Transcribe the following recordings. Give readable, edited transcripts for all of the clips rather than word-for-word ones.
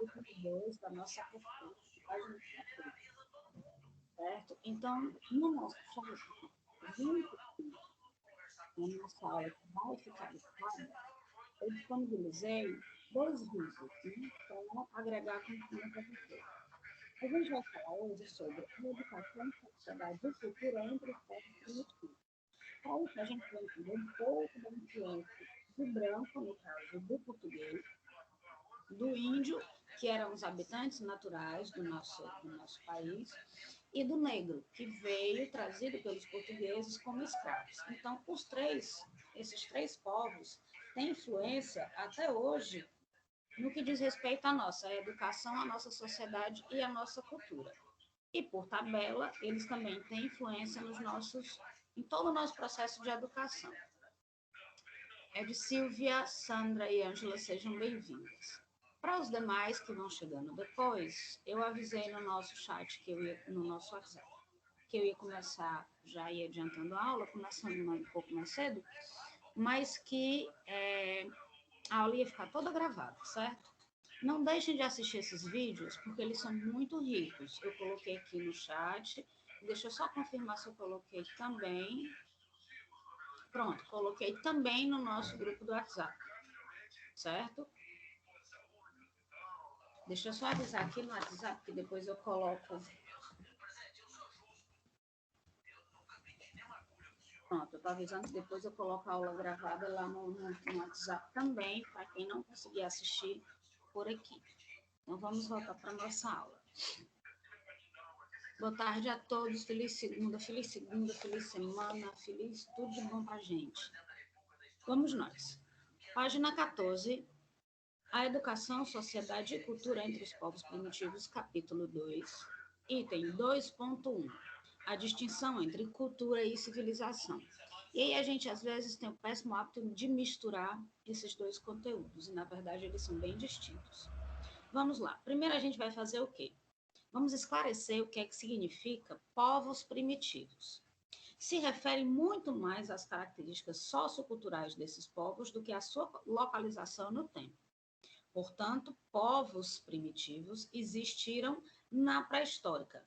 português da nossa cultura, certo? Então, no nosso chat, junto com a nossa aula que vai ficar listada, eu disponibilizei dois vídeos, né, para agregar conhecimento a você. A gente vai falar hoje sobre a educação, sociedade e cultura entre os povos primitivos. Para isso, a gente vai entender um pouco da influência do branco, no caso do português, do índio, que eram os habitantes naturais do nosso país, e do negro, que veio trazido pelos portugueses como escravos. Então, esses três povos têm influência até hoje no que diz respeito à nossa educação, à nossa sociedade e à nossa cultura. E, por tabela, eles também têm influência em todo o nosso processo de educação. Ed Silvia, Sandra e Ângela, sejam bem-vindas. Para os demais que vão chegando depois, eu avisei no nosso chat, no nosso WhatsApp, que eu ia começar, já ia adiantando a aula, começando um pouco mais cedo, mas que a aula ia ficar toda gravada, certo? Não deixem de assistir esses vídeos, porque eles são muito ricos. Eu coloquei aqui no chat, deixa eu só confirmar se eu coloquei também. Pronto, coloquei também no nosso grupo do WhatsApp, certo? Deixa eu só avisar aqui no WhatsApp, que depois eu coloco. Pronto, eu estou avisando que depois eu coloco a aula gravada lá no WhatsApp também, para quem não conseguir assistir por aqui. Então, vamos voltar para a nossa aula. Boa tarde a todos, feliz segunda, feliz semana, feliz tudo de bom para a gente. Vamos nós. Página 14, a educação, sociedade e cultura entre os povos primitivos, capítulo 2, item 2.1, a distinção entre cultura e civilização. E aí a gente, às vezes, tem o péssimo hábito de misturar esses dois conteúdos, e, na verdade, eles são bem distintos. Vamos lá. Primeiro a gente vai fazer o quê? Vamos esclarecer o que é que significa povos primitivos. Se refere muito mais às características socioculturais desses povos do que à sua localização no tempo. Portanto, povos primitivos existiram na pré-história,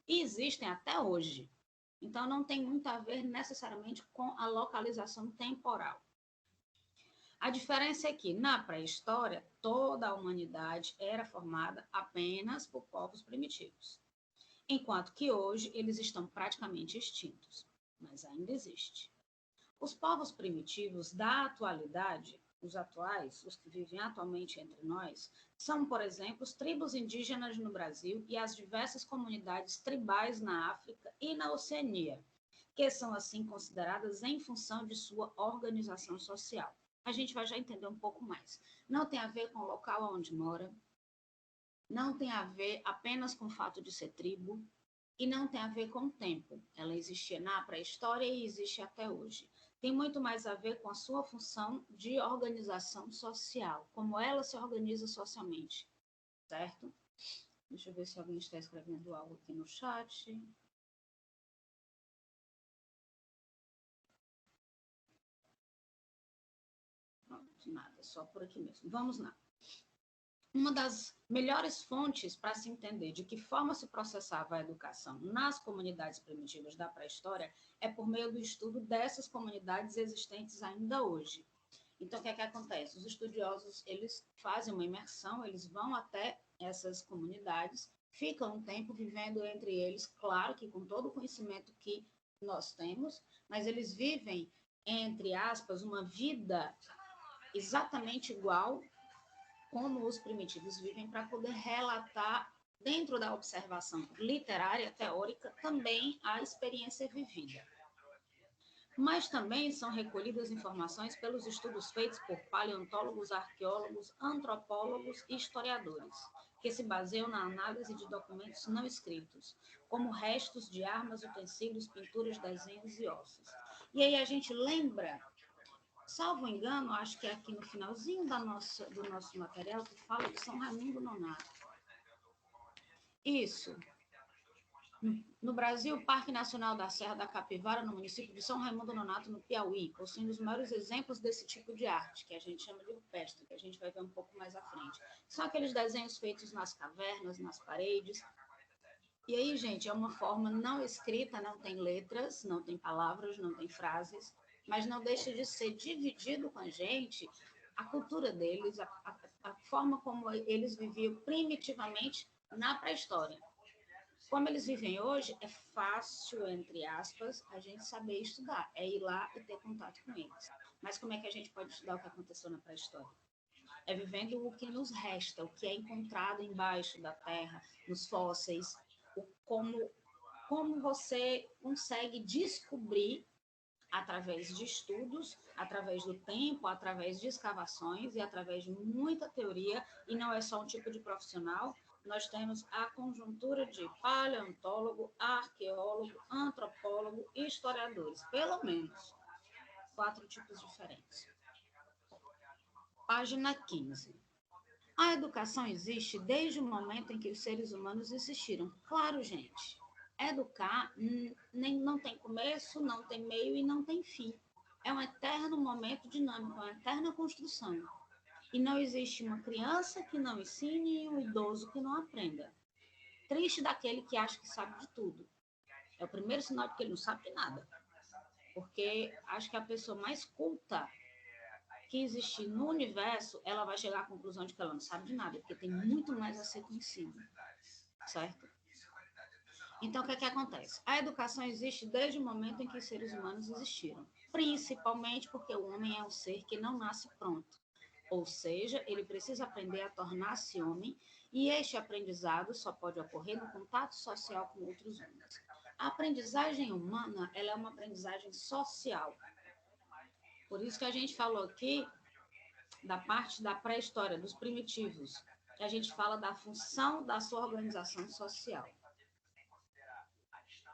e existem até hoje. Então, não tem muito a ver necessariamente com a localização temporal. A diferença é que, na pré-história, toda a humanidade era formada apenas por povos primitivos, enquanto que hoje eles estão praticamente extintos, mas ainda existe. Os povos primitivos da atualidade, os atuais, os que vivem atualmente entre nós, são, por exemplo, as tribos indígenas no Brasil e as diversas comunidades tribais na África e na Oceania, que são assim consideradas em função de sua organização social. A gente vai já entender um pouco mais. Não tem a ver com o local onde mora, não tem a ver apenas com o fato de ser tribo, e não tem a ver com o tempo. Ela existia na pré-história e existe até hoje. Tem muito mais a ver com a sua função de organização social, como ela se organiza socialmente, certo? Deixa eu ver se alguém está escrevendo algo aqui no chat. Pronto, nada, só por aqui mesmo. Vamos lá. Uma das melhores fontes para se entender de que forma se processava a educação nas comunidades primitivas da pré-história é por meio do estudo dessas comunidades existentes ainda hoje. Então, o que é que acontece? Os estudiosos, eles fazem uma imersão, eles vão até essas comunidades, ficam um tempo vivendo entre eles, claro que com todo o conhecimento que nós temos, mas eles vivem, entre aspas, uma vida exatamente igual como os primitivos vivem, para poder relatar, dentro da observação literária, teórica, também a experiência vivida. Mas também são recolhidas informações pelos estudos feitos por paleontólogos, arqueólogos, antropólogos e historiadores, que se baseiam na análise de documentos não escritos, como restos de armas, utensílios, pinturas, desenhos e ossos. E aí a gente lembra, salvo engano, acho que é aqui no finalzinho do nosso material, que fala de São Raimundo Nonato. Isso. No Brasil, o Parque Nacional da Serra da Capivara, no município de São Raimundo Nonato, no Piauí, possui um dos maiores exemplos desse tipo de arte, que a gente chama de rupestre, que a gente vai ver um pouco mais à frente. São aqueles desenhos feitos nas cavernas, nas paredes. E aí, gente, é uma forma não escrita, não tem letras, não tem palavras, não tem frases, mas não deixa de ser dividido com a gente a cultura deles, a forma como eles viviam primitivamente na pré-história. Como eles vivem hoje, é fácil, entre aspas, a gente saber estudar, é ir lá e ter contato com eles. Mas como é que a gente pode estudar o que aconteceu na pré-história? É vivendo o que nos resta, o que é encontrado embaixo da terra, nos fósseis, como você consegue descobrir através de estudos, através do tempo, através de escavações e através de muita teoria, e não é só um tipo de profissional. Nós temos a conjuntura de paleontólogo, arqueólogo, antropólogo e historiadores, pelo menos 4 tipos diferentes. Página 15. A educação existe desde o momento em que os seres humanos existiram. Claro, gente. Educar não tem começo, não tem meio e não tem fim. É um eterno momento dinâmico, uma eterna construção. E não existe uma criança que não ensine e um idoso que não aprenda. Triste daquele que acha que sabe de tudo. É o primeiro sinal de que ele não sabe de nada. Porque acho que a pessoa mais culta que existir no universo, ela vai chegar à conclusão de que ela não sabe de nada, porque tem muito mais a ser conhecido, certo? Então, o que é que acontece? A educação existe desde o momento em que os seres humanos existiram, principalmente porque o homem é um ser que não nasce pronto, ou seja, ele precisa aprender a tornar-se homem, e este aprendizado só pode ocorrer no contato social com outros homens. A aprendizagem humana, ela é uma aprendizagem social. Por isso que a gente falou aqui da parte da pré-história, dos primitivos, que a gente fala da função da sua organização social.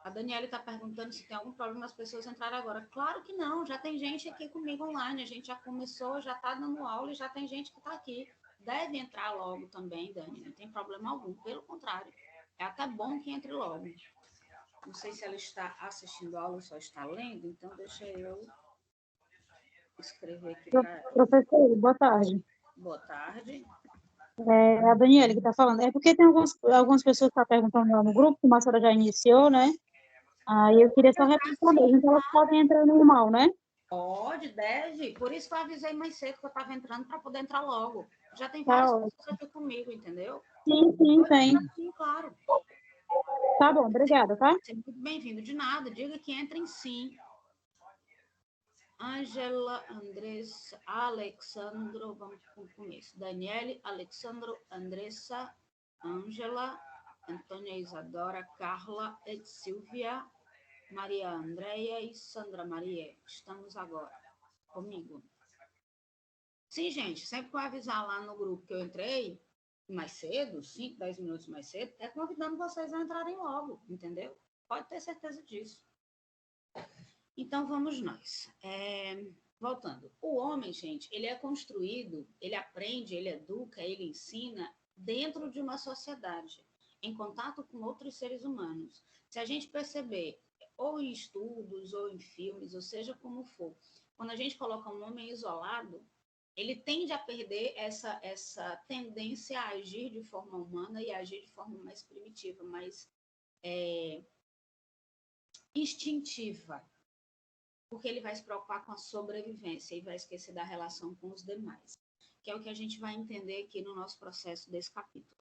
A Daniela está perguntando se tem algum problema as pessoas entrarem agora. Claro que não, já tem gente aqui comigo online, a gente já começou, já está dando aula e já tem gente que está aqui. Deve entrar logo também, Dani, não tem problema algum, pelo contrário. É até bom que entre logo. Não sei se ela está assistindo a aula ou só está lendo, então deixa eu escrever aqui para ela. Professor, boa tarde. Boa tarde. É a Daniela que está falando. É porque tem algumas pessoas que estão perguntando lá no grupo, como a senhora já iniciou, né? Aí eu queria só responder. Então, elas podem entrar normal, né? Pode, deve. Por isso que eu avisei mais cedo que eu estava entrando para poder entrar logo. Já tem Tá várias ótimo. pessoas aqui comigo, entendeu? Sim, tem. Sim, claro. Tá bom, obrigada, tá? Seja muito bem-vindo. De nada, diga que entrem sim. Ângela, Andressa, Alexandro, vamos com o começo. Daniele, Alexandro, Andressa, Ângela, Antônia Isadora, Carla, Silvia, Maria Andréia e Sandra Maria. Estamos agora comigo. Sim, gente, sempre que eu avisar lá no grupo que eu entrei mais cedo, 5, 10 minutos mais cedo, é convidando vocês a entrarem logo, entendeu? Pode ter certeza disso. Então, vamos nós. Voltando. O homem, gente, ele é construído, ele aprende, ele educa, ele ensina dentro de uma sociedade, em contato com outros seres humanos. Se a gente perceber, ou em estudos, ou em filmes, ou seja como for, quando a gente coloca um homem isolado, ele tende a perder essa tendência a agir de forma humana e a agir de forma mais primitiva, mais instintiva, porque ele vai se preocupar com a sobrevivência e vai esquecer da relação com os demais, que é o que a gente vai entender aqui no nosso processo desse capítulo.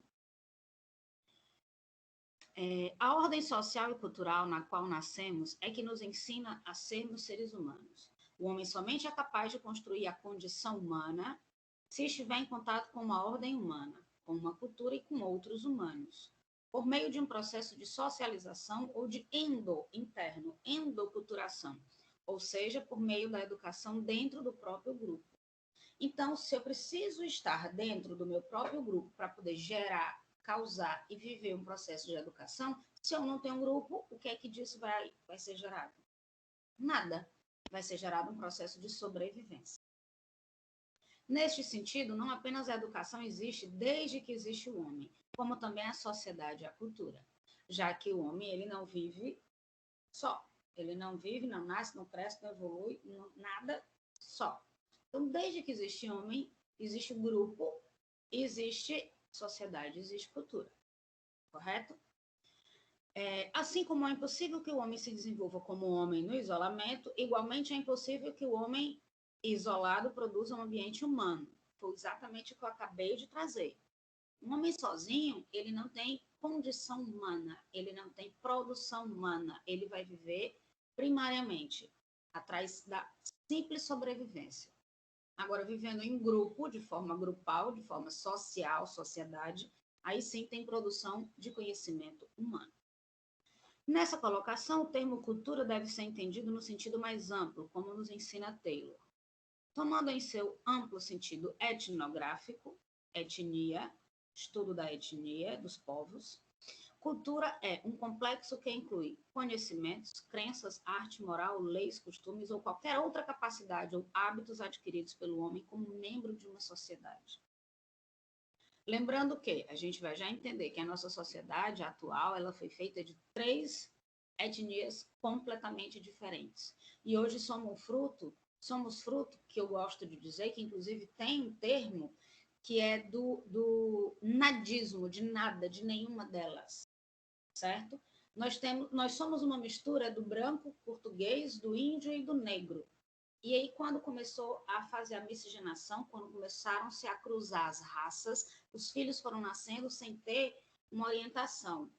A ordem social e cultural na qual nascemos é que nos ensina a sermos seres humanos. O homem somente é capaz de construir a condição humana se estiver em contato com uma ordem humana, com uma cultura e com outros humanos, por meio de um processo de socialização ou de interno, endoculturação, ou seja, por meio da educação dentro do próprio grupo. Então, se eu preciso estar dentro do meu próprio grupo para poder gerar, causar e viver um processo de educação, se eu não tenho um grupo, o que é que disso vai ser gerado? Nada. Vai ser gerado um processo de sobrevivência. Neste sentido, não apenas a educação existe desde que existe o homem, como também a sociedade e a cultura. já que o homem ele não vive só. Ele não vive, não nasce, não cresce, não evolui, não, nada só. Então, desde que existe homem, existe grupo, existe sociedade, existe cultura. Correto? Assim como é impossível que o homem se desenvolva como homem no isolamento, igualmente é impossível que o homem isolado produza um ambiente humano. Foi exatamente o que eu acabei de trazer. Um homem sozinho, ele não tem condição humana, ele não tem produção humana, ele vai viver primariamente atrás da simples sobrevivência. Agora, vivendo em grupo, de forma grupal, de forma social, sociedade, aí sim tem produção de conhecimento humano. Nessa colocação, o termo cultura deve ser entendido no sentido mais amplo, como nos ensina Taylor, tomando em seu amplo sentido etnográfico, etnia, estudo da etnia, dos povos. Cultura é um complexo que inclui conhecimentos, crenças, arte, moral, leis, costumes ou qualquer outra capacidade ou hábitos adquiridos pelo homem como membro de uma sociedade. Lembrando que a gente vai já entender que a nossa sociedade atual ela foi feita de 3 etnias completamente diferentes. E hoje somos fruto, que eu gosto de dizer, que inclusive tem um termo que é do nadismo, de nada, de nenhuma delas, certo? Nós somos uma mistura do branco, português, do índio e do negro. E aí, quando começou a fazer a miscigenação, quando começaram-se a cruzar as raças, os filhos foram nascendo sem ter uma orientação.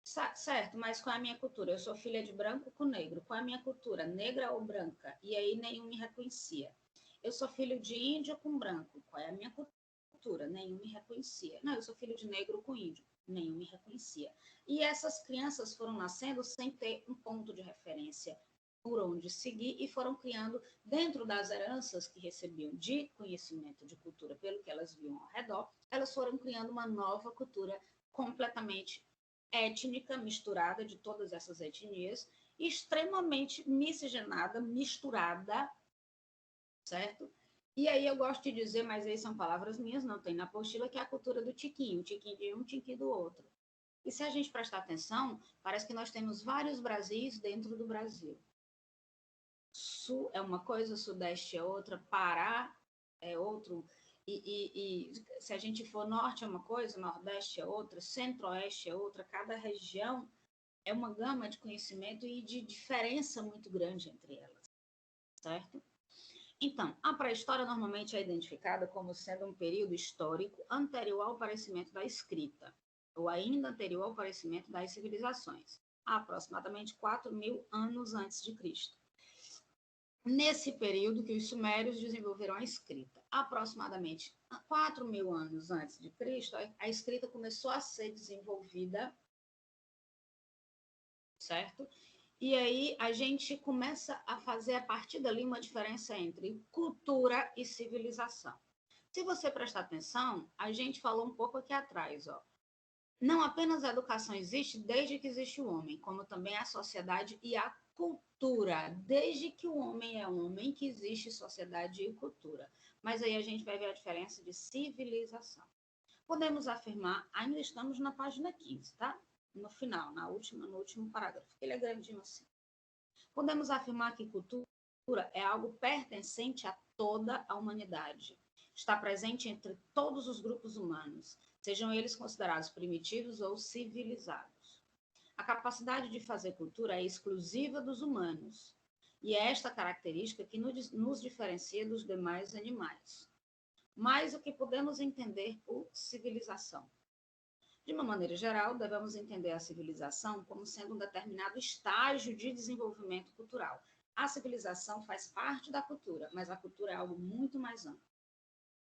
Certo, mas qual é a minha cultura? Eu sou filha de branco com negro. Qual é a minha cultura? Negra ou branca? E aí nenhum me reconhecia. Eu sou filho de índio com branco. Qual é a minha cultura? Nenhum me reconhecia. Não, eu sou filho de negro com índio. Nenhum me reconhecia. E essas crianças foram nascendo sem ter um ponto de referência por onde seguir e foram criando, dentro das heranças que recebiam de conhecimento de cultura pelo que elas viam ao redor, elas foram criando uma nova cultura completamente étnica, misturada de todas essas etnias, extremamente miscigenada, misturada, certo? E aí eu gosto de dizer, mas aí são palavras minhas, não tem na apostila, que é a cultura do tiquinho de um, tiquinho do outro. E se a gente prestar atenção, parece que nós temos vários Brasis dentro do Brasil. Sul é uma coisa, Sudeste é outra, Pará é outro, e se a gente for Norte é uma coisa, Nordeste é outra, Centro-Oeste é outra, cada região é uma gama de conhecimento e de diferença muito grande entre elas, certo? Então, a pré-história normalmente é identificada como sendo um período histórico anterior ao aparecimento da escrita, ou ainda anterior ao aparecimento das civilizações, há aproximadamente 4.000 anos antes de Cristo. Nesse período que os sumérios desenvolveram a escrita, aproximadamente 4.000 anos antes de Cristo, a escrita começou a ser desenvolvida, certo? E aí a gente começa a fazer a partir dali uma diferença entre cultura e civilização. Se você prestar atenção, a gente falou um pouco aqui atrás, ó. Não apenas a educação existe desde que existe o homem, como também a sociedade e a cultura. Desde que o homem é homem, que existe sociedade e cultura. Mas aí a gente vai ver a diferença de civilização. Podemos afirmar, ainda estamos na página 15, tá? No final, no último parágrafo. Ele é grandinho assim. Podemos afirmar que cultura é algo pertencente a toda a humanidade. Está presente entre todos os grupos humanos, sejam eles considerados primitivos ou civilizados. A capacidade de fazer cultura é exclusiva dos humanos, e é esta característica que nos diferencia dos demais animais. Mas o que podemos entender por civilização? De uma maneira geral, devemos entender a civilização como sendo um determinado estágio de desenvolvimento cultural. A civilização faz parte da cultura, mas a cultura é algo muito mais amplo,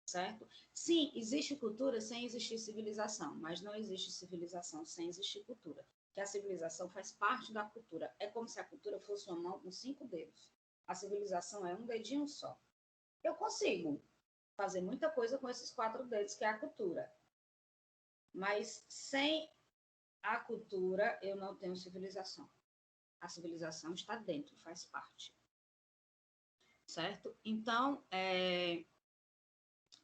certo? Sim, existe cultura sem existir civilização, mas não existe civilização sem existir cultura. Que a civilização faz parte da cultura. É como se a cultura fosse uma mão com 5 dedos. A civilização é um dedinho só. Eu consigo fazer muita coisa com esses 4 dedos, que é a cultura. Mas sem a cultura, eu não tenho civilização. A civilização está dentro, faz parte. Certo? Então,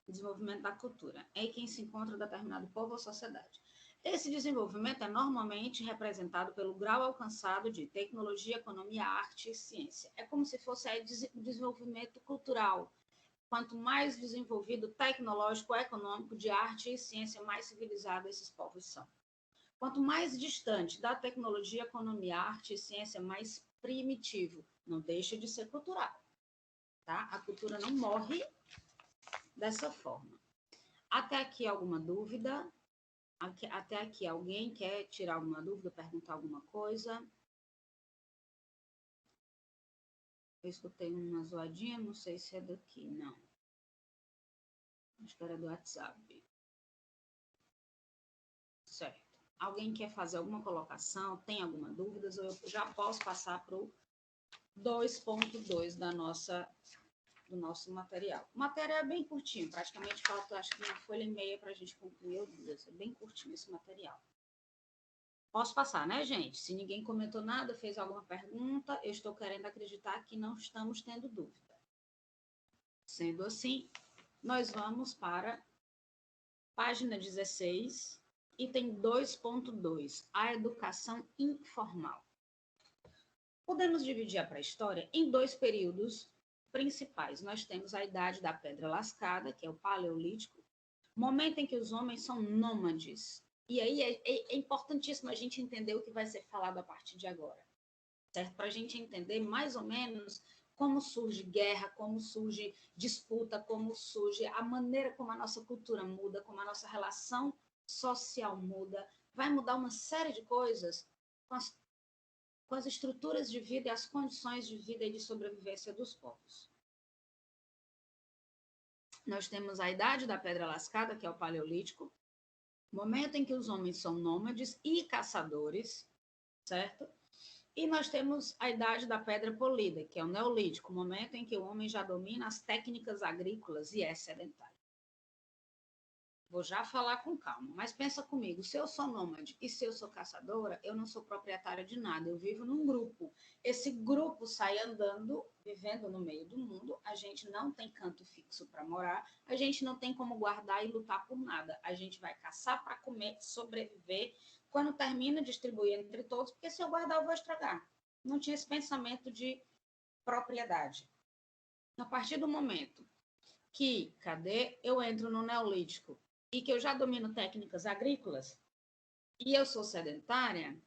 desenvolvimento da cultura. É quem se encontra determinado povo ou sociedade. Esse desenvolvimento é normalmente representado pelo grau alcançado de tecnologia, economia, arte e ciência. É como se fosse o desenvolvimento cultural. Quanto mais desenvolvido tecnológico, econômico, de arte e ciência, mais civilizado esses povos são. Quanto mais distante da tecnologia, economia, arte e ciência, mais primitivo. Não deixa de ser cultural. Tá? A cultura não morre dessa forma. Até aqui alguma dúvida? Até aqui alguém quer tirar alguma dúvida, perguntar alguma coisa? Eu escutei uma zoadinha, não sei se é daqui, não. Acho que era do WhatsApp. Certo. Alguém quer fazer alguma colocação, tem alguma dúvida? Ou eu já posso passar para o 2.2 do nosso material. O material é bem curtinho, praticamente falta, acho que uma folha e meia para a gente concluir o dia. É bem curtinho esse material. Posso passar, né, gente? Se ninguém comentou nada, fez alguma pergunta, eu estou querendo acreditar que não estamos tendo dúvida. Sendo assim, nós vamos para página 16, item 2.2, a educação informal. Podemos dividir a pré-história em dois períodos principais. Nós temos a idade da pedra lascada, que é o paleolítico, momento em que os homens são nômades. E aí é importantíssimo a gente entender o que vai ser falado a partir de agora, certo? Para a gente entender mais ou menos como surge guerra, como surge disputa, como surge a maneira como a nossa cultura muda, como a nossa relação social muda. Vai mudar uma série de coisas com as estruturas de vida e as condições de vida e de sobrevivência dos povos. Nós temos a idade da pedra lascada, que é o paleolítico, momento em que os homens são nômades e caçadores, certo? E nós temos a idade da pedra polida, que é o neolítico, momento em que o homem já domina as técnicas agrícolas e é sedentário. Vou já falar com calma, mas pensa comigo, se eu sou nômade e se eu sou caçadora, eu não sou proprietária de nada, eu vivo num grupo. Esse grupo sai andando, vivendo no meio do mundo, a gente não tem canto fixo para morar, a gente não tem como guardar e lutar por nada, a gente vai caçar para comer, sobreviver, quando termina, distribuir entre todos, porque se eu guardar eu vou estragar. Não tinha esse pensamento de propriedade. A partir do momento que, eu entro no neolítico, e que eu já domino técnicas agrícolas e eu sou sedentária,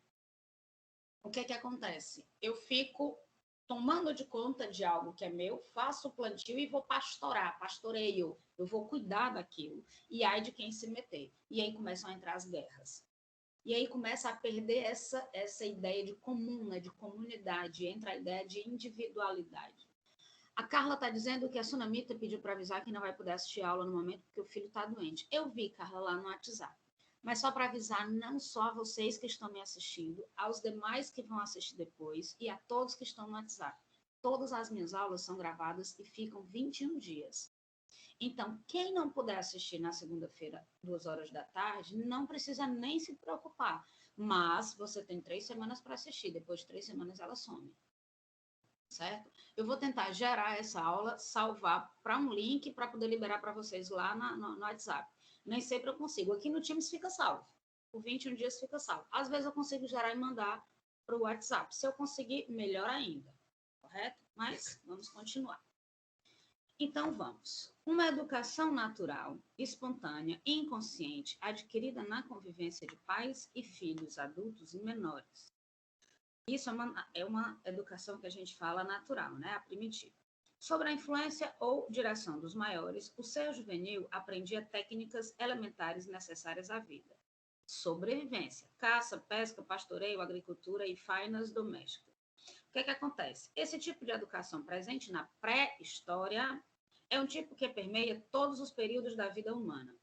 o que acontece? Eu fico tomando de conta de algo que é meu, faço o plantio e vou pastorar, pastoreio, eu vou cuidar daquilo. E ai de quem se meter. E aí começam a entrar as guerras. E aí começa a perder essa ideia de comuna, de comunidade, entra a ideia de individualidade. A Carla está dizendo que a Sunamita pediu para avisar que não vai poder assistir a aula no momento porque o filho está doente. Eu vi, Carla, lá no WhatsApp. Mas só para avisar não só a vocês que estão me assistindo, aos demais que vão assistir depois e a todos que estão no WhatsApp. Todas as minhas aulas são gravadas e ficam 21 dias. Então, quem não puder assistir na segunda-feira, 2 horas da tarde, não precisa nem se preocupar. Mas você tem 3 semanas para assistir. Depois de 3 semanas, ela some. Certo? Eu vou tentar gerar essa aula, salvar para um link para poder liberar para vocês lá no WhatsApp. Nem sempre eu consigo. Aqui no Teams fica salvo. Por 21 dias fica salvo. Às vezes eu consigo gerar e mandar para o WhatsApp. Se eu conseguir, melhor ainda. Correto? Mas vamos continuar. Então vamos. Uma educação natural, espontânea e inconsciente, adquirida na convivência de pais e filhos, adultos e menores. Isso é uma educação que a gente fala natural, né? A primitiva. Sobre a influência ou direção dos maiores, o ser juvenil aprendia técnicas elementares necessárias à vida. Sobrevivência, caça, pesca, pastoreio, agricultura e fainas domésticas. O que acontece? Esse tipo de educação presente na pré-história é um tipo que permeia todos os períodos da vida humana.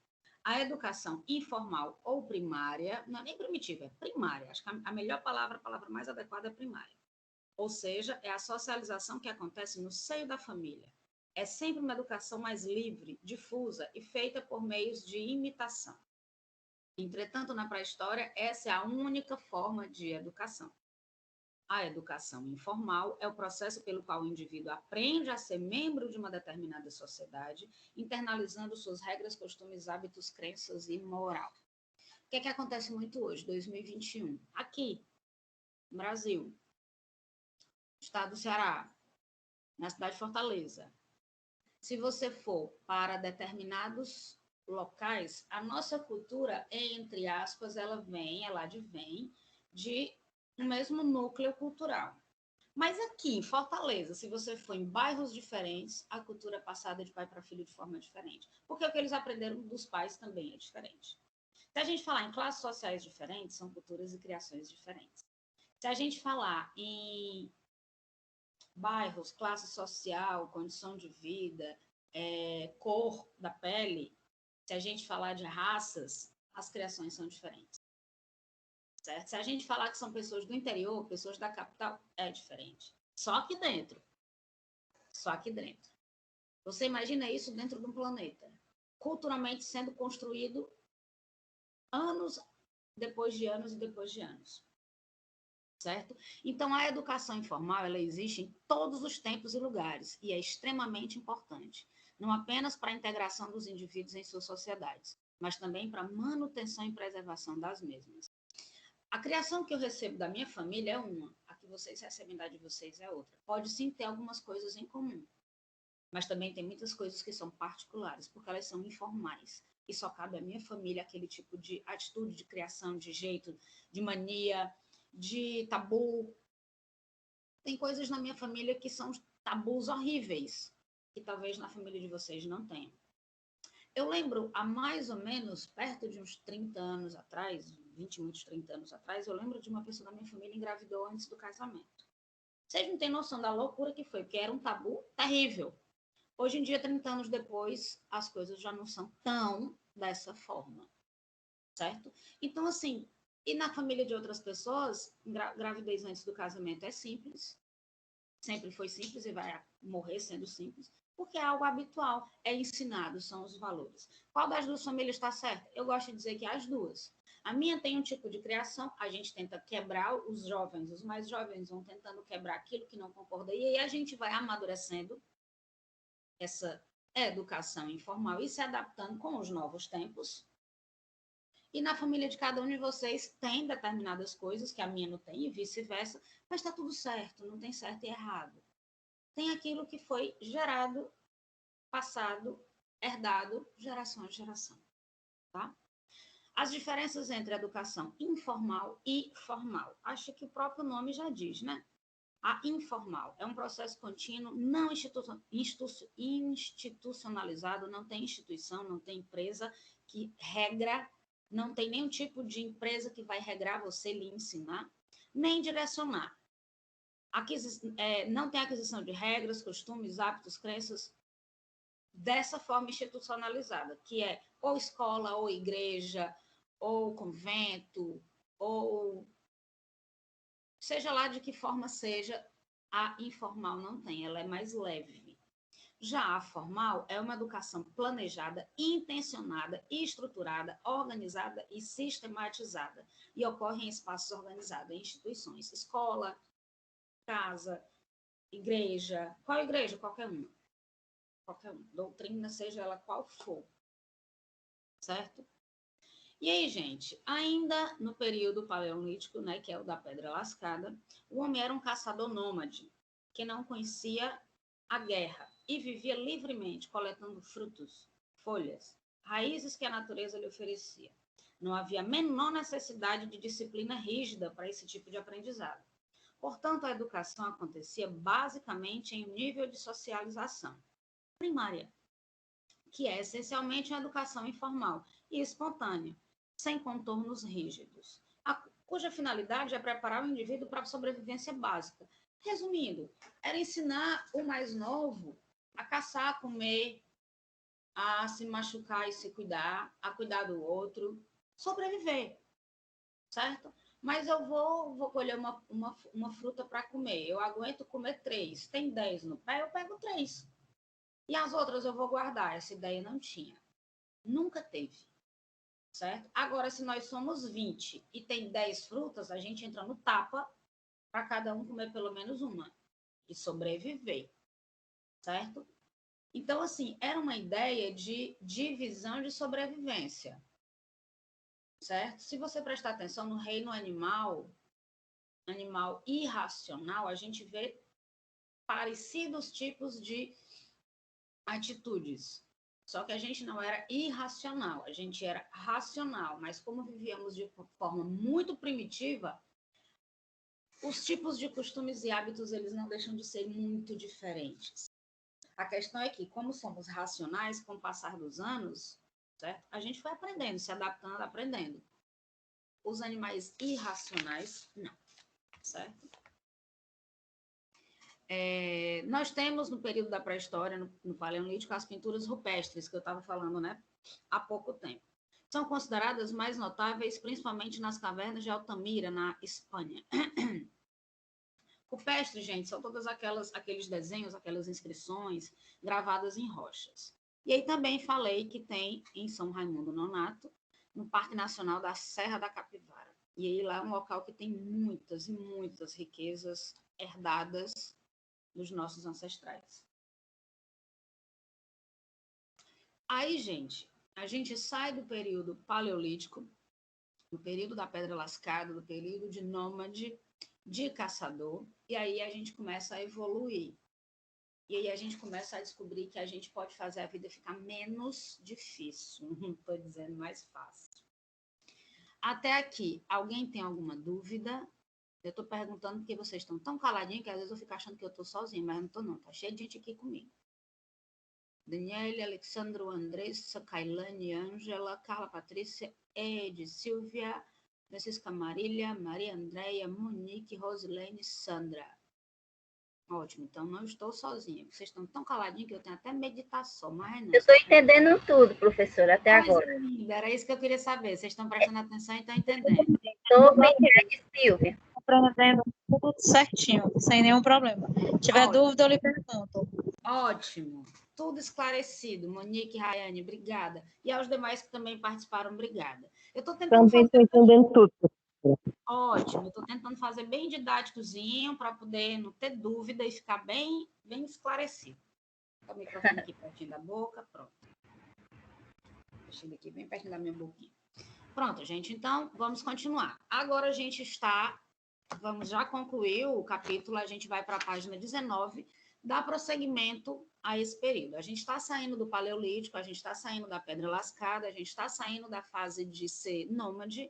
A educação informal ou primária, não é nem primitiva, é primária. Acho que a melhor palavra, a palavra mais adequada é primária. Ou seja, é a socialização que acontece no seio da família. É sempre uma educação mais livre, difusa e feita por meios de imitação. Entretanto, na pré-história, essa é a única forma de educação. A educação informal é o processo pelo qual o indivíduo aprende a ser membro de uma determinada sociedade, internalizando suas regras, costumes, hábitos, crenças e moral. O que é que acontece muito hoje, 2021? Aqui, no Brasil, estado do Ceará, na cidade de Fortaleza. Se você for para determinados locais, a nossa cultura, entre aspas, ela advém de um mesmo núcleo cultural. Mas aqui, em Fortaleza, se você for em bairros diferentes, a cultura é passada de pai para filho de forma diferente. Porque o que eles aprenderam dos pais também é diferente. Se a gente falar em classes sociais diferentes, são culturas e criações diferentes. Se a gente falar em bairros, classe social, condição de vida, cor da pele, se a gente falar de raças, as criações são diferentes. Certo? Se a gente falar que são pessoas do interior, pessoas da capital, é diferente. Só aqui dentro. Só aqui dentro. Você imagina isso dentro de um planeta, culturalmente sendo construído anos depois de anos e depois de anos. Certo? Então, a educação informal, ela existe em todos os tempos e lugares, e é extremamente importante, não apenas para a integração dos indivíduos em suas sociedades, mas também para a manutenção e preservação das mesmas. A criação que eu recebo da minha família é uma, a que vocês recebem da de vocês é outra. Pode sim ter algumas coisas em comum, mas também tem muitas coisas que são particulares, porque elas são informais, e só cabe à minha família aquele tipo de atitude, de criação, de jeito, de mania, de tabu. Tem coisas na minha família que são tabus horríveis, que talvez na família de vocês não tenham. Eu lembro, há mais ou menos, perto de uns 30 anos atrás, 20 e muitos 30 anos atrás, eu lembro de uma pessoa da minha família engravidou antes do casamento. Vocês não têm noção da loucura que foi, porque era um tabu terrível. Hoje em dia, 30 anos depois, as coisas já não são tão dessa forma, certo? Então, assim, e na família de outras pessoas, gravidez antes do casamento é simples, sempre foi simples e vai morrer sendo simples, porque é algo habitual, é ensinado, são os valores. Qual das duas famílias está certa? Eu gosto de dizer que as duas. A minha tem um tipo de criação, a gente tenta quebrar os jovens, os mais jovens vão tentando quebrar aquilo que não concorda, e aí a gente vai amadurecendo essa educação informal e se adaptando com os novos tempos. E na família de cada um de vocês tem determinadas coisas que a minha não tem e vice-versa, mas está tudo certo, não tem certo e errado. Tem aquilo que foi gerado, passado, herdado, geração a geração, tá? As diferenças entre a educação informal e formal. Acho que o próprio nome já diz, né? A informal é um processo contínuo, não institucionalizado, não tem instituição, não tem empresa que regra, não tem nenhum tipo de empresa que vai regrar você, lhe ensinar, nem direcionar. Não tem aquisição de regras, costumes, hábitos, crenças dessa forma institucionalizada, que é ou escola, ou igreja, ou convento, ou seja lá de que forma seja, a informal não tem, ela é mais leve. Já a formal é uma educação planejada, intencionada, estruturada, organizada e sistematizada, e ocorre em espaços organizados, em instituições, escola, casa, igreja. Qual igreja? Qualquer uma. Qualquer uma. Doutrina, seja ela qual for. Certo? E aí, gente, ainda no período paleolítico, né, que é o da pedra lascada, o homem era um caçador nômade, que não conhecia a guerra e vivia livremente coletando frutos, folhas, raízes que a natureza lhe oferecia. Não havia a menor necessidade de disciplina rígida para esse tipo de aprendizado. Portanto, a educação acontecia basicamente em um nível de socialização primária, que é essencialmente uma educação informal e espontânea, sem contornos rígidos, cuja finalidade é preparar o indivíduo para a sobrevivência básica. Resumindo, era ensinar o mais novo a caçar, a comer, a se machucar e se cuidar, a cuidar do outro, sobreviver, certo? Mas eu vou colher uma fruta para comer, eu aguento comer 3, tem 10 no pé, eu pego 3. E as outras eu vou guardar, essa ideia não tinha. Nunca teve. Certo? Agora, se nós somos 20 e tem 10 frutas, a gente entra no tapa para cada um comer pelo menos uma e sobreviver, certo? Então, assim, era uma ideia de divisão de sobrevivência. certo? Se você prestar atenção no reino animal irracional, a gente vê parecidos tipos de atitudes. Só que a gente não era irracional, a gente era racional, mas como vivíamos de forma muito primitiva, os tipos de costumes e hábitos, eles não deixam de ser muito diferentes. A questão é que, como somos racionais, com o passar dos anos, certo? A gente foi aprendendo, se adaptando, aprendendo. Os animais irracionais, não, certo? Nós temos, no período da pré-história, no Paleolítico, as pinturas rupestres, que eu estava falando, né? Há pouco tempo. São consideradas mais notáveis, principalmente nas cavernas de Altamira, na Espanha. Rupestre, gente, são todos aqueles desenhos, aquelas inscrições gravadas em rochas. E aí também falei que tem em São Raimundo Nonato, no Parque Nacional da Serra da Capivara. E aí lá é um local que tem muitas e muitas riquezas herdadas dos nossos ancestrais. Aí, gente, a gente sai do período paleolítico, do período da pedra lascada, do período de nômade, de caçador, e aí a gente começa a evoluir. E aí a gente começa a descobrir que a gente pode fazer a vida ficar menos difícil, não estou dizendo mais fácil. Até aqui, alguém tem alguma dúvida? Eu estou perguntando porque vocês estão tão caladinhos que às vezes eu fico achando que eu estou sozinha, mas não estou não, tá cheio de gente aqui comigo. Daniele, Alexandro, Andressa, Kailane, Ângela, Carla Patrícia, Ed, Silvia, Francisca Marília, Maria Andréia, Monique, Rosilene, Sandra. Ótimo, então não estou sozinha. Vocês estão tão caladinhos que eu tenho até meditação, mas não. Eu estou entendendo tudo, professora, até agora. Linda, era isso que eu queria saber. Vocês estão prestando atenção e estão entendendo. Estou bem grande, Silvia. Aprendendo tudo certinho, sem nenhum problema. Se tiver dúvida, eu lhe pergunto. Ótimo. Tudo esclarecido. Monique, Rayane, obrigada. E aos demais que também participaram, obrigada. Eu estou tentando também estou entendendo tudo. Ótimo. Estou tentando fazer bem didáticozinho para poder não ter dúvida e ficar bem esclarecido. O microfone aqui pertinho da boca, pronto. Deixa ele aqui bem pertinho da minha boquinha. Pronto, gente. Então, vamos continuar. Agora a gente vamos já concluir o capítulo, a gente vai para a página 19, dá prosseguimento a esse período. A gente está saindo do Paleolítico, a gente está saindo da Pedra Lascada, a gente está saindo da fase de ser nômade,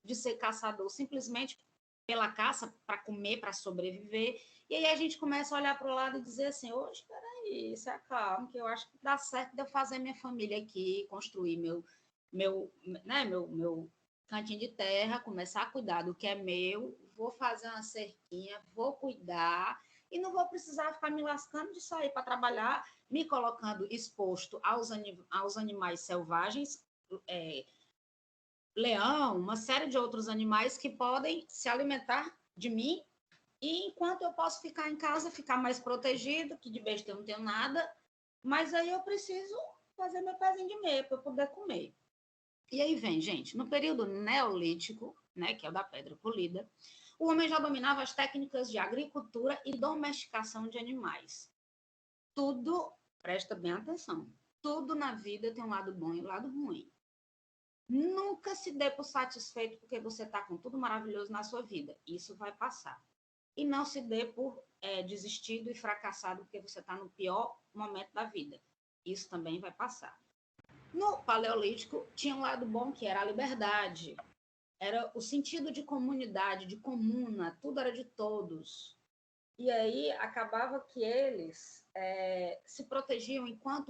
de ser caçador simplesmente pela caça, para comer, para sobreviver. E aí a gente começa a olhar para o lado e dizer assim, hoje, peraí, se acalma, que eu acho que dá certo de eu fazer minha família aqui, construir meu cantinho de terra, começar a cuidar do que é meu, vou fazer uma cerquinha, vou cuidar e não vou precisar ficar me lascando de sair para trabalhar, me colocando exposto aos animais selvagens, leão, uma série de outros animais que podem se alimentar de mim, e enquanto eu posso ficar em casa, ficar mais protegido, que de besta eu não tenho nada, mas aí eu preciso fazer meu pezinho de meia para eu poder comer. E aí vem, gente, no período neolítico, né, que é o da pedra polida, o homem já dominava as técnicas de agricultura e domesticação de animais. Tudo, presta bem atenção, tudo na vida tem um lado bom e um lado ruim. Nunca se dê por satisfeito porque você está com tudo maravilhoso na sua vida. Isso vai passar. E não se dê por desistido e fracassado porque você está no pior momento da vida. Isso também vai passar. No Paleolítico, tinha um lado bom que era a liberdade. Era o sentido de comunidade, de comuna, tudo era de todos. E aí acabava que eles se protegiam enquanto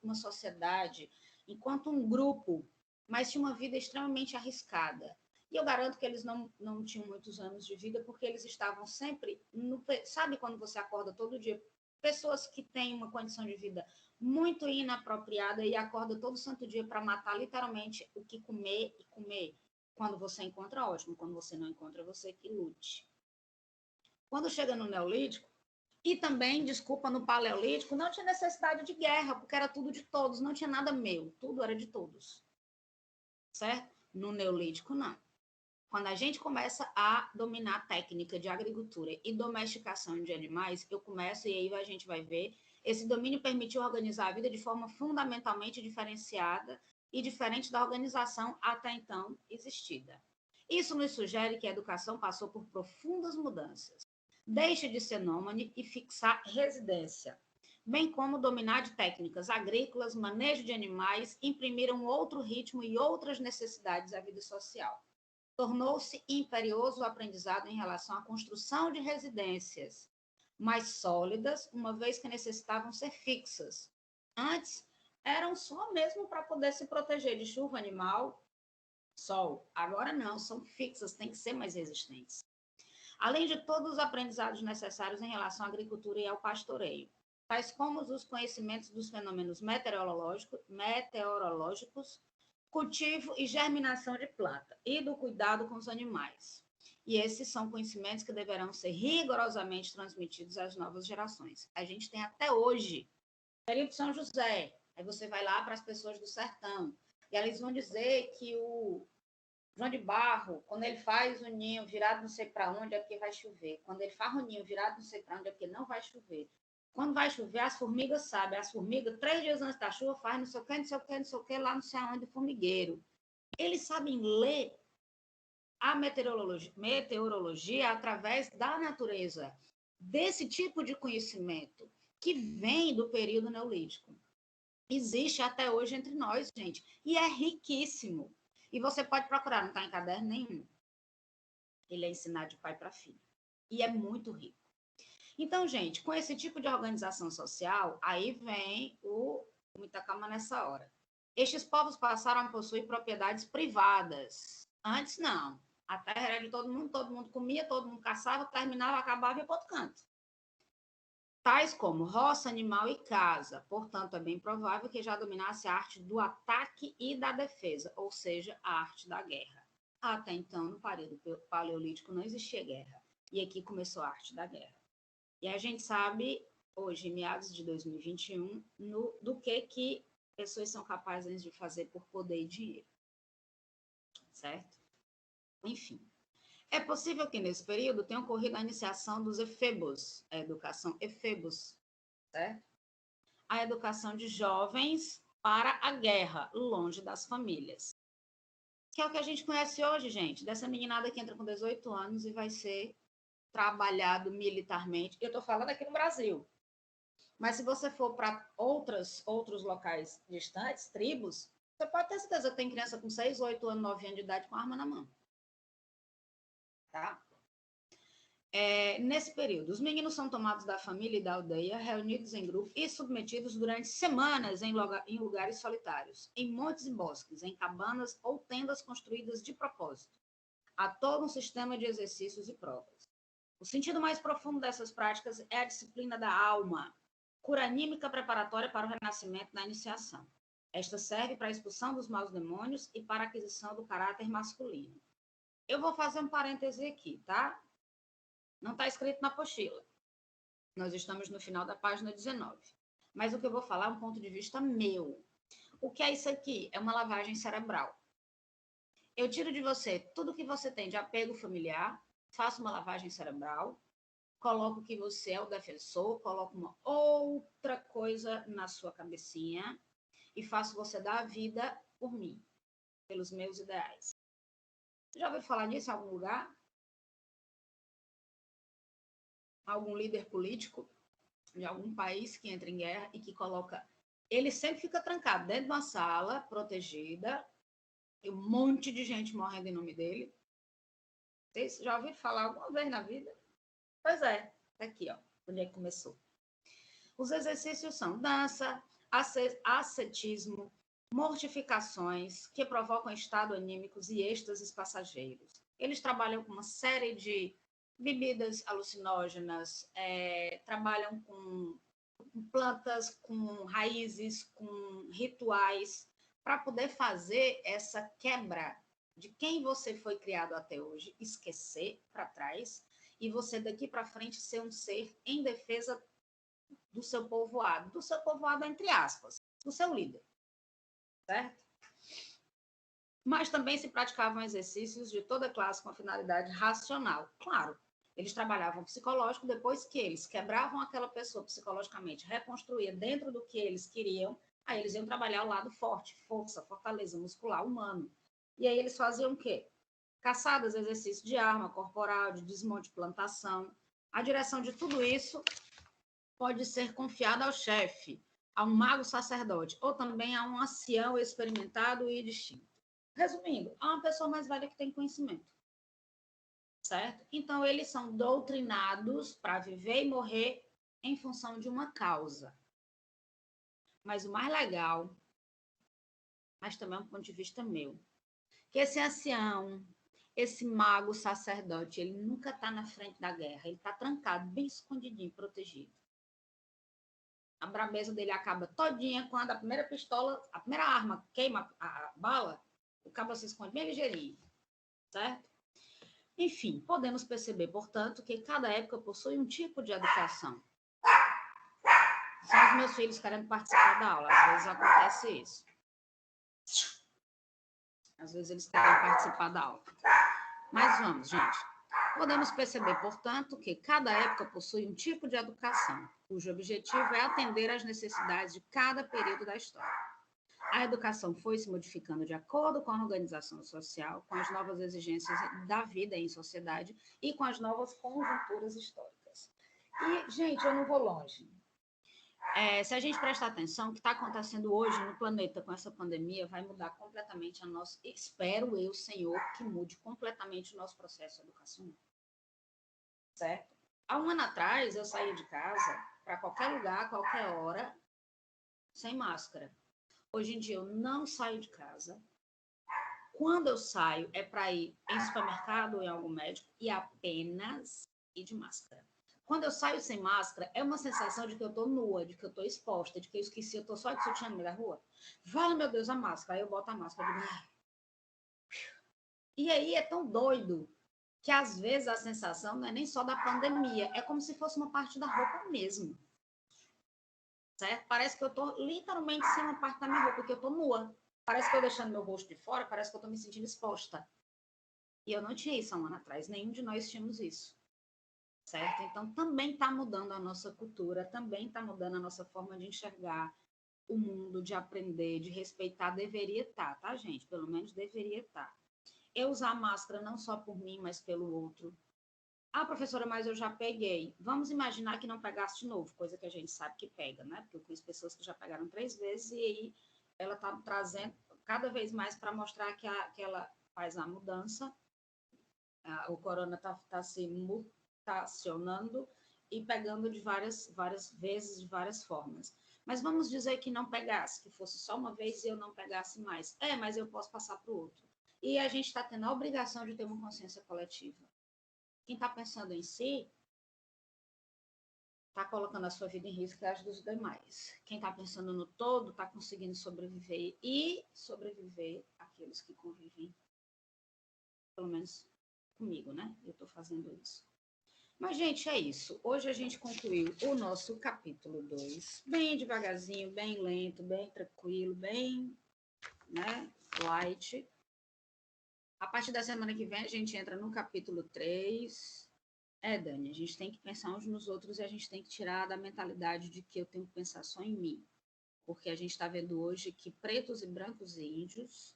uma sociedade, enquanto um grupo, mas tinha uma vida extremamente arriscada. E eu garanto que eles não tinham muitos anos de vida, porque eles estavam sempre... Sabe quando você acorda todo dia? Pessoas que têm uma condição de vida muito inapropriada e acorda todo santo dia para matar literalmente o que comer e comer. Quando você encontra, ótimo. Quando você não encontra, você que lute. Quando chega no Neolítico, e também, desculpa, no Paleolítico, não tinha necessidade de guerra, porque era tudo de todos, não tinha nada meu, tudo era de todos. Certo? No Neolítico, não. Quando a gente começa a dominar a técnica de agricultura e domesticação de animais, eu começo, e aí a gente vai ver, esse domínio permitiu organizar a vida de forma fundamentalmente diferenciada e diferente da organização até então existida. Isso nos sugere que a educação passou por profundas mudanças. Deixa de ser nômade e fixar residência, bem como dominar de técnicas agrícolas, manejo de animais, imprimiram outro ritmo e outras necessidades à vida social. Tornou-se imperioso o aprendizado em relação à construção de residências mais sólidas, uma vez que necessitavam ser fixas. Antes, eram só mesmo para poder se proteger de chuva, animal, sol. Agora não, são fixas, têm que ser mais resistentes. Além de todos os aprendizados necessários em relação à agricultura e ao pastoreio, tais como os conhecimentos dos fenômenos meteorológicos, cultivo e germinação de planta, e do cuidado com os animais. E esses são conhecimentos que deverão ser rigorosamente transmitidos às novas gerações. A gente tem até hoje, período de São José, aí você vai lá para as pessoas do sertão, e eles vão dizer que o João de Barro, quando ele faz o ninho virado não sei para onde, é porque vai chover. Quando ele faz o ninho virado não sei para onde, é porque não vai chover. Quando vai chover, as formigas sabem. As formigas, 3 dias antes da chuva, faz não sei o que, não sei o que, não sei o que, lá não sei aonde, formigueiro. Eles sabem ler a meteorologia através da natureza, desse tipo de conhecimento que vem do período neolítico. Existe até hoje entre nós, gente, e é riquíssimo. E você pode procurar, não está em caderno nenhum. Ele é ensinado de pai para filho. E é muito rico. Então, gente, com esse tipo de organização social, aí vem muita calma nessa hora. Estes povos passaram a possuir propriedades privadas. Antes, não. A terra era de todo mundo comia, todo mundo caçava, terminava, acabava e ia para outro canto. Tais como roça, animal e casa. Portanto, é bem provável que já dominasse a arte do ataque e da defesa, ou seja, a arte da guerra. Até então, no período paleolítico, não existia guerra. E aqui começou a arte da guerra. E a gente sabe, hoje, em meados de 2021, do que pessoas são capazes de fazer por poder e dinheiro. Certo? Enfim. É possível que, nesse período, tenha ocorrido a iniciação dos efebos, a educação efebos, certo? A educação de jovens para a guerra, longe das famílias. Que é o que a gente conhece hoje, gente, dessa meninada que entra com 18 anos e vai ser trabalhado militarmente. Eu estou falando aqui no Brasil. Mas se você for para outros locais distantes, tribos, você pode ter certeza que tem criança com 6, 8 anos, 9 anos de idade com arma na mão. Tá? Nesse período, os meninos são tomados da família e da aldeia, reunidos em grupo e submetidos durante semanas em lugares solitários, em montes e bosques, em cabanas ou tendas construídas de propósito. Há todo um sistema de exercícios e provas. O sentido mais profundo dessas práticas é a disciplina da alma, cura anímica preparatória para o renascimento na iniciação. Esta serve para a expulsão dos maus demônios e para a aquisição do caráter masculino. Eu vou fazer um parêntese aqui, tá? Não está escrito na apostila. Nós estamos no final da página 19. Mas o que eu vou falar é um ponto de vista meu. O que é isso aqui? É uma lavagem cerebral. Eu tiro de você tudo que você tem de apego familiar, faço uma lavagem cerebral, coloco que você é o defensor, coloco uma outra coisa na sua cabecinha e faço você dar a vida por mim, pelos meus ideais. Já ouviu falar disso em algum lugar? Algum líder político de algum país que entra em guerra e que coloca... Ele sempre fica trancado dentro de uma sala, protegida, e um monte de gente morrendo em nome dele. Vocês já ouviram falar alguma vez na vida? Pois é, tá aqui, ó, onde é que começou. Os exercícios são dança, ascetismo, mortificações que provocam estado anímicos e êxtases passageiros. Eles trabalham com uma série de bebidas alucinógenas, trabalham com plantas, com raízes, com rituais, para poder fazer essa quebra de quem você foi criado até hoje, esquecer para trás, e você daqui para frente ser um ser em defesa do seu povoado entre aspas, do seu líder, certo? Mas também se praticavam exercícios de toda classe com a finalidade racional. Claro, eles trabalhavam psicológico depois que eles quebravam aquela pessoa psicologicamente, reconstruía dentro do que eles queriam Aí eles iam trabalhar o lado forte, força, fortaleza muscular humano. E aí eles faziam o quê? Caçadas, exercício de arma corporal, de desmonte, plantação. A direção de tudo isso pode ser confiada ao chefe, a um mago sacerdote, ou também a um ancião experimentado e distinto. Resumindo, a uma pessoa mais velha que tem conhecimento. Certo? Então, eles são doutrinados para viver e morrer em função de uma causa. Mas o mais legal, mas também é um ponto de vista meu, que esse ancião, esse mago sacerdote, ele nunca está na frente da guerra, ele está trancado, bem escondidinho, protegido. A brabeza dele acaba todinha quando a primeira pistola, a primeira arma queima a bala, o cabo se esconde bem ligeirinho, certo? Enfim, podemos perceber, portanto, que cada época possui um tipo de educação. São os meus filhos querendo participar da aula, às vezes acontece isso. Às vezes eles querem participar da aula. Mas vamos, gente. Podemos perceber, portanto, que cada época possui um tipo de educação, cujo objetivo é atender às necessidades de cada período da história. A educação foi se modificando de acordo com a organização social, com as novas exigências da vida em sociedade e com as novas conjunturas históricas. E, gente, eu não vou longe. Se a gente prestar atenção, o que está acontecendo hoje no planeta com essa pandemia vai mudar completamente a nossa... Espero eu, Senhor, que mude completamente o nosso processo educacional. Certo? Há um ano atrás, eu saía de casa para qualquer lugar, qualquer hora, sem máscara. Hoje em dia, eu não saio de casa. Quando eu saio, é para ir em supermercado ou em algum médico e apenas ir de máscara. Quando eu saio sem máscara, é uma sensação de que eu estou nua, de que eu estou exposta, de que eu esqueci, eu estou só de sutiã no meio da rua. Vale, meu Deus, a máscara. Aí eu boto a máscara. E aí é tão doido que, às vezes, a sensação não é nem só da pandemia, é como se fosse uma parte da roupa mesmo. Certo? Parece que eu estou literalmente sem uma parte da minha roupa, porque eu estou nua. Parece que eu deixando meu rosto de fora, parece que eu estou me sentindo exposta. E eu não tinha isso há um ano atrás, nenhum de nós tínhamos isso. Certo? Então, também está mudando a nossa cultura, também está mudando a nossa forma de enxergar o mundo, de aprender, de respeitar, deveria estar, tá, gente? Pelo menos deveria estar. Eu usar máscara não só por mim, mas pelo outro. Ah, professora, mas eu já peguei. Vamos imaginar que não pegasse de novo, coisa que a gente sabe que pega, né? Porque eu conheço pessoas que já pegaram 3 vezes e aí ela está trazendo cada vez mais para mostrar que ela faz a mudança. O corona está se mutacionando e pegando de várias vezes, de várias formas. Mas vamos dizer que não pegasse, que fosse só uma vez e eu não pegasse mais. Mas eu posso passar para o outro. E a gente está tendo a obrigação de ter uma consciência coletiva. Quem está pensando em si está colocando a sua vida em risco e as dos demais. Quem está pensando no todo está conseguindo sobreviver e sobreviver aqueles que convivem, pelo menos comigo, né? Eu estou fazendo isso. Mas, gente, é isso. Hoje a gente concluiu o nosso capítulo 2, bem devagarzinho, bem lento, bem tranquilo, bem, né, light. A partir da semana que vem a gente entra no capítulo 3. Dani, a gente tem que pensar uns nos outros e a gente tem que tirar da mentalidade de que eu tenho que pensar só em mim. Porque a gente está vendo hoje que pretos e brancos e índios,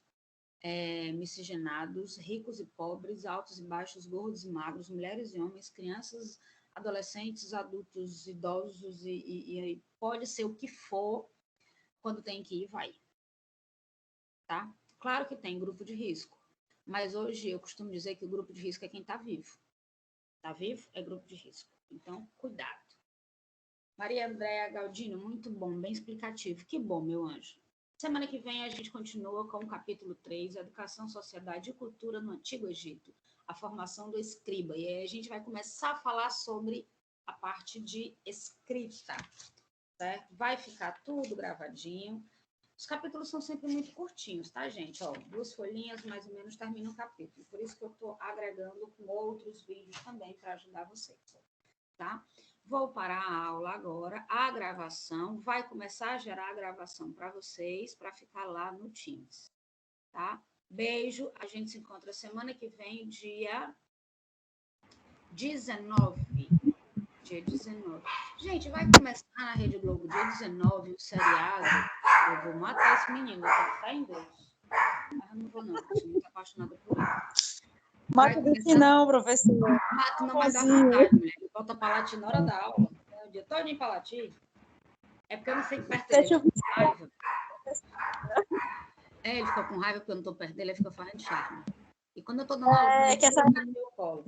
miscigenados, ricos e pobres, altos e baixos, gordos e magros, mulheres e homens, crianças, adolescentes, adultos, idosos e pode ser o que for, quando tem que ir, vai. Tá? Claro que tem grupo de risco, mas hoje eu costumo dizer que o grupo de risco é quem está vivo. Está vivo? É grupo de risco. Então, cuidado. Maria Andréa Galdino, muito bom, bem explicativo. Que bom, meu anjo. Semana que vem a gente continua com o capítulo 3, Educação, Sociedade e Cultura no Antigo Egito, a formação do escriba. E aí a gente vai começar a falar sobre a parte de escrita, certo? Vai ficar tudo gravadinho. Os capítulos são sempre muito curtinhos, tá, gente? 2 folhinhas, mais ou menos, termina o capítulo. Por isso que eu estou agregando com outros vídeos também para ajudar vocês, tá? Vou parar a aula agora, a gravação, vai começar a gerar a gravação para vocês, para ficar lá no Teams, tá? Beijo, a gente se encontra semana que vem, dia 19. Dia 19. Gente, vai começar na Rede Globo dia 19 o seriado Eu vou matar esse menino, eu tenho que estar em Deus. Mas eu não vou, não, eu sou muito apaixonada por ele. Mata desse não, professor. Mato não, mas dá Sozinho. vontade, mulher. Ele volta para Latim na hora da aula. O dia todo para Latim. É porque eu não fico perto dele, Deixa eu ele fica com raiva. Ele fica com raiva porque eu não estou perto dele, ele fica fazendo charme. E quando eu estou dando aula, ele que essa- fica no meu colo.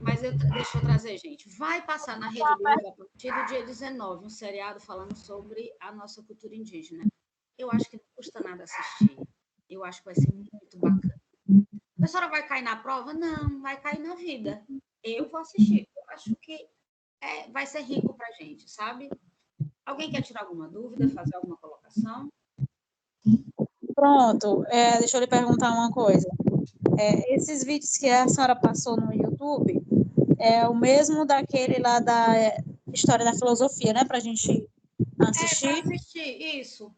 Mas deixa eu trazer, gente. Vai passar na Rede Globo a partir do dia 19, um seriado falando sobre a nossa cultura indígena. Eu acho que não custa nada assistir. Eu acho que vai ser muito bacana. A professora vai cair na prova? Não, vai cair na vida. Eu vou assistir. Eu acho que vai ser rico para a gente, sabe? Alguém quer tirar alguma dúvida, fazer alguma colocação? Pronto, deixa eu lhe perguntar uma coisa. Esses vídeos que a senhora passou no YouTube é o mesmo daquele lá da História da Filosofia, né? Para a gente assistir. Para assistir, isso.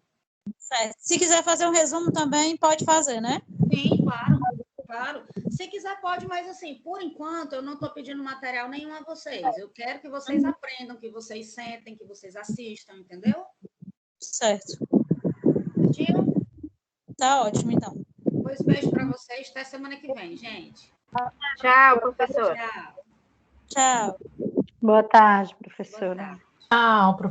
Certo. Se quiser fazer um resumo também, pode fazer, né? Sim, claro, claro. Se quiser, pode, mas assim, por enquanto, eu não estou pedindo material nenhum a vocês. Eu quero que vocês aprendam, que vocês sentem, que vocês assistam, entendeu? Certo. Tio? Tá ótimo, então. Pois beijo para vocês. Até semana que vem, gente. Tchau, professor. Tchau. Tchau. Boa tarde, professora. Boa tarde. Tchau, professor.